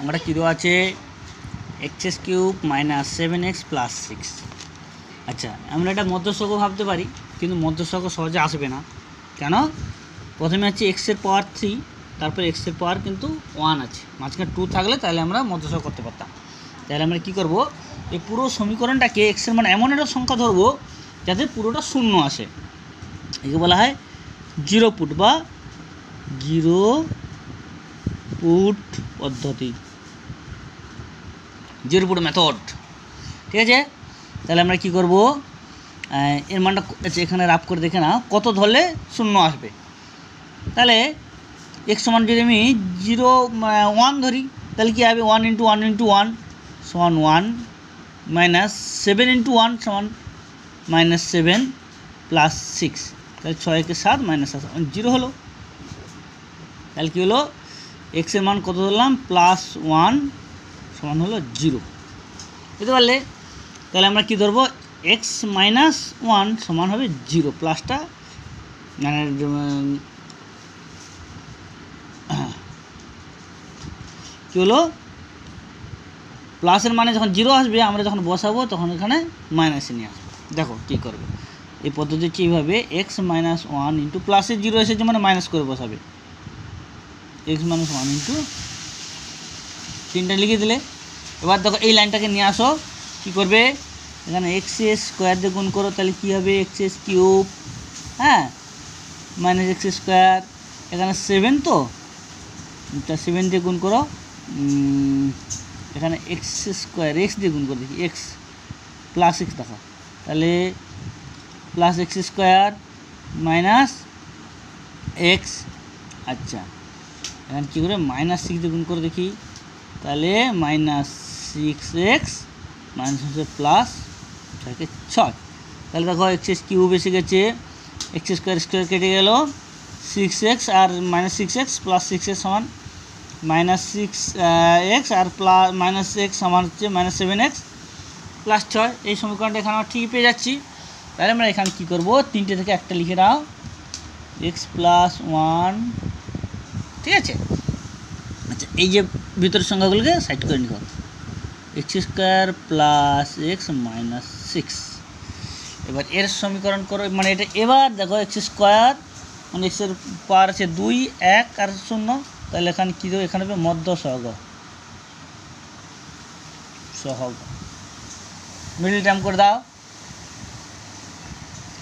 আমরা কী দেওয়া আছে x cube minus 7x plus 6। আচ্ছা, আমরা এটা মধ্যস্থক ভাবতে পারি, কিন্তু মধ্যস্থক সহজে আসবে না। কেন? প্রথমে আছে এক্সের পাওয়ার 3, তারপর এক্সের পাওয়ার কিন্তু 1 আছে, মাঝখানে 2 থাকলে তাহলে আমরা মধ্যস্থক করতে পারতাম। তাহলে আমরা কী করব, এই পুরো সমীকরণটাকে এক্সের মানে এমন একটা সংখ্যা ধরবো যাতে পুরোটা শূন্য আসে। একে বলা হয় জিরো পুট বা জিরো পুট পদ্ধতি, জিরো পুট মেথড। ঠিক আছে, তাহলে আমরা কি করব, এর মানটা এখানে রাফ করে দেখে না কত ধরলে শূন্য আসবে। তাহলে এক্স সমান যদি আমি 1 ধরি, তাহলে কী হবে 1 × 1 × 1 সমান 1 মাইনাস 7 × 1 সমান -7 প্লাস 6, তাহলে 6 × 7 -7 0 হলো। তাহলে কী হলো, এক্সের মান কত ধরলাম +1 সমান হলো 0, বুঝতে পারলে? তাহলে আমরা কী ধরবো, এক্স মাইনাস 1 সমান হবে 0, প্লাসটা মানে কী হলো, প্লাসের মানে যখন 0 আসবে আমরা যখন বসাবো তখন এখানে মাইনাসে নিয়ে আসবো। দেখো কী করবে, এই পদ্ধতিটি এইভাবে এক্স মাইনাস 1 ইন্টু প্লাসে 0 এসেছে মানে মাইনাস করে বসাবে, এক্স মাইনাস 1 ইন্টু 3টা লিখে দিলে। এবার দেখো এই লাইনটাকে নিয়ে আসো, কী করবে, এখানে এক্স স্কোয়ার দিয়ে গুণ করো, তাহলে কী হবে এক্স কিউব, হ্যাঁ, মাইনাস এক্স স্কোয়ার, এখানে 7 তো 7 দিয়ে গুণ করো, এখানে এক্স স্কোয়ার এক্স দিয়ে গুণ করে দেখি, এক্স প্লাস এক্স দেখো, তাহলে plus x square minus x. আচ্ছা, এখানে কী করে -6 দিয়ে গুণ করে দেখি, তাহলে -6x মাইনাস হচ্ছে প্লাস 6, তাহলে দেখো এক্স কিউব এসে গেছে, এক্স স্কোয়ার স্কোয়ার কেটে গেল, 6x আর -6x প্লাস 6x সমান -6x আর প্লাস -x সমান হচ্ছে -7x প্লাস 6। এই সমীকরণটা এখানে আমরা ঠিকই পেয়ে যাচ্ছি। তাহলে আমরা এখানে কী করবো, 3টে থেকে একটা লিখে দাও, x + 1, ঠিক আছে। আচ্ছা, এই যে ভিতরের সংখ্যাগুলোকে সাইড করে নিব, x² + x - 6। এবার এর সমীকরণ করো, মানে এটা এবার দেখো x² মানে এক্সের পাওয়ার আছে 2, 1 আর 0, তাহলে এখানে কী দেবো, এখানে হবে মধ্য সহগ, মিডল টার্ম করে দাও।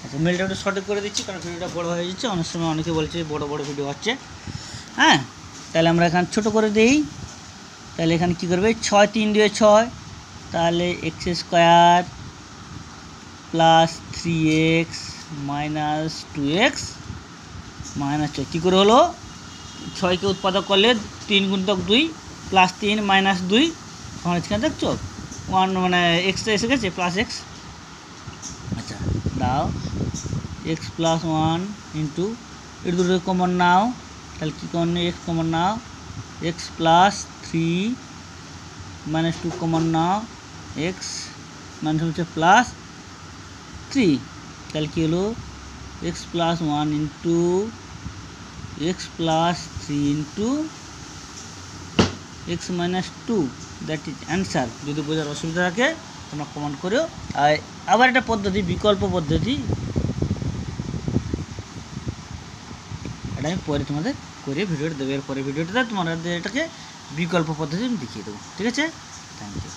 আচ্ছা, মিডল টার্মটা সঠিক করে দিচ্ছি কারণ ভিডিওটা বড়ো হয়ে যাচ্ছে, অনেক সময় অনেকে বলছে বড় বড় ভিডিও হচ্ছে, হ্যাঁ। তাহলে আমরা এখানে ছোটো করে দিই, তাহলে এখানে কী করবে, 6 3 2 6, তাহলে x² + 3x - 2x - 6 কী করে হলো, 6কে উৎপাদক করলে 3 × 2 + 3 - 2, তখন এখানে দেখছো 1 মানে এক্সটা এসে গেছে প্লাস এক্স। আচ্ছা, দাও x + 1 ইন্টু এর দুটো কমন নাও, তাহলে কী কমন নেই, x কমন নাও, x + 3 - 2 কমন নাও, x মানে হচ্ছে +3, তাহলে কী হলো x + 1 into x + 3 into x - 2, that is answer. যদি বোঝার অসুবিধা থাকে তোমরা কমেন্ট করো। আর আবার একটা পদ্ধতি, বিকল্প পদ্ধতি, এটা আমি পরে তোমাদের করে ভিডিওটা দেবো, এর পরে ভিডিওটা তোমাদের এটাকে বিকল্প পদ্ধতি আমি দেখিয়ে দেবো, ঠিক আছে। Thank you.